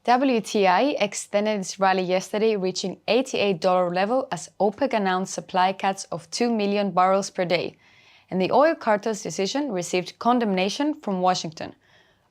WTI extended its rally yesterday, reaching $88 level as OPEC announced supply cuts of 2 million barrels per day, and the oil cartel's decision received condemnation from Washington.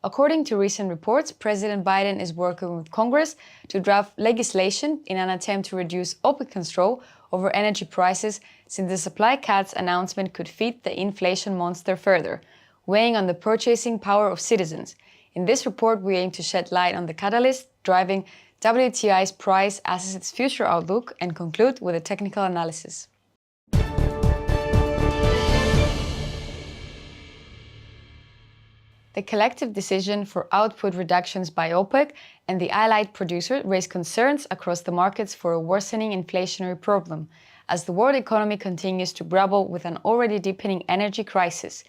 According to recent reports, President Biden is working with Congress to draft legislation in an attempt to reduce OPEC control over energy prices, since the supply cuts announcement could feed the inflation monster further, weighing on the purchasing power of citizens. In this report, we aim to shed light on the catalyst driving WTI's price, assess its future outlook, and conclude with a technical analysis. The collective decision for output reductions by OPEC and the allied producers raised concerns across the markets for a worsening inflationary problem, as the world economy continues to grapple with an already deepening energy crisis.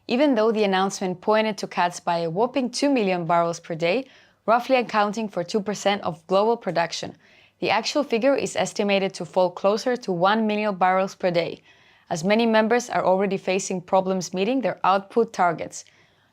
Even though the announcement pointed to cuts by a whopping 2 million barrels per day, roughly accounting for 2% of global production, the actual figure is estimated to fall closer to 1 million barrels per day, as many members are already facing problems meeting their output targets.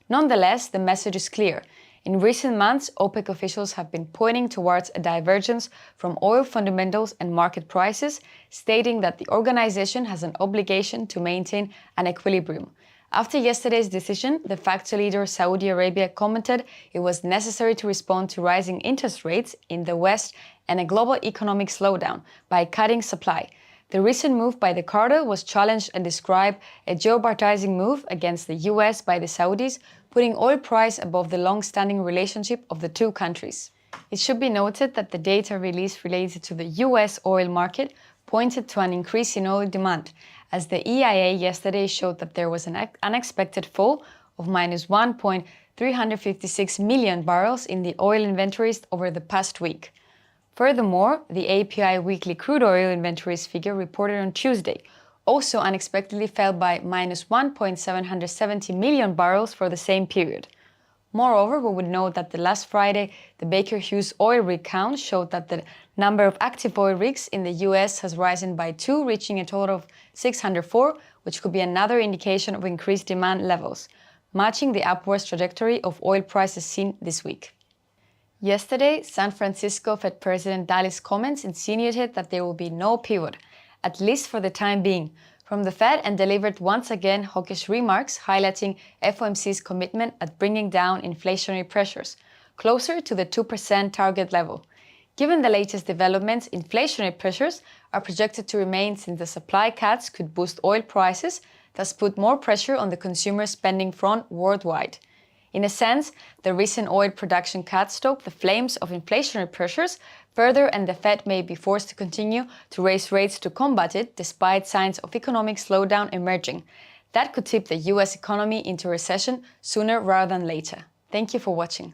Nonetheless, the message is clear. In recent months, OPEC officials have been pointing towards a divergence from oil fundamentals and market prices, stating that the organization has an obligation to maintain an equilibrium. After yesterday's decision, de facto leader Saudi Arabia commented it was necessary to respond to rising interest rates in the West and a global economic slowdown by cutting supply. The recent move by the cartel was challenged and described a jeopardizing move against the US by the Saudis, putting oil price above the long-standing relationship of the two countries. It should be noted that the data released related to the US oil market pointed to an increase in oil demand, as the EIA yesterday showed that there was an unexpected fall of -1.356 million barrels in the oil inventories over the past week. Furthermore, the API weekly crude oil inventories figure reported on Tuesday also unexpectedly fell by -1.770 million barrels for the same period. Moreover, we would note that last Friday, the Baker Hughes oil rig count showed that the number of active oil rigs in the US has risen by 2, reaching a total of 604, which could be another indication of increased demand levels, matching the upwards trajectory of oil prices seen this week. Yesterday, San Francisco Fed President Daly's comments insinuated that there will be no pivot, at least for the time being, from the Fed, and delivered once again hawkish remarks highlighting FOMC's commitment at bringing down inflationary pressures closer to the 2% target level. Given the latest developments, inflationary pressures are projected to remain, since the supply cuts could boost oil prices, thus put more pressure on the consumer spending front worldwide. In a sense, the recent oil production cuts stoke the flames of inflationary pressures further, and the Fed may be forced to continue to raise rates to combat it, despite signs of economic slowdown emerging. That could tip the US economy into recession sooner rather than later. Thank you for watching.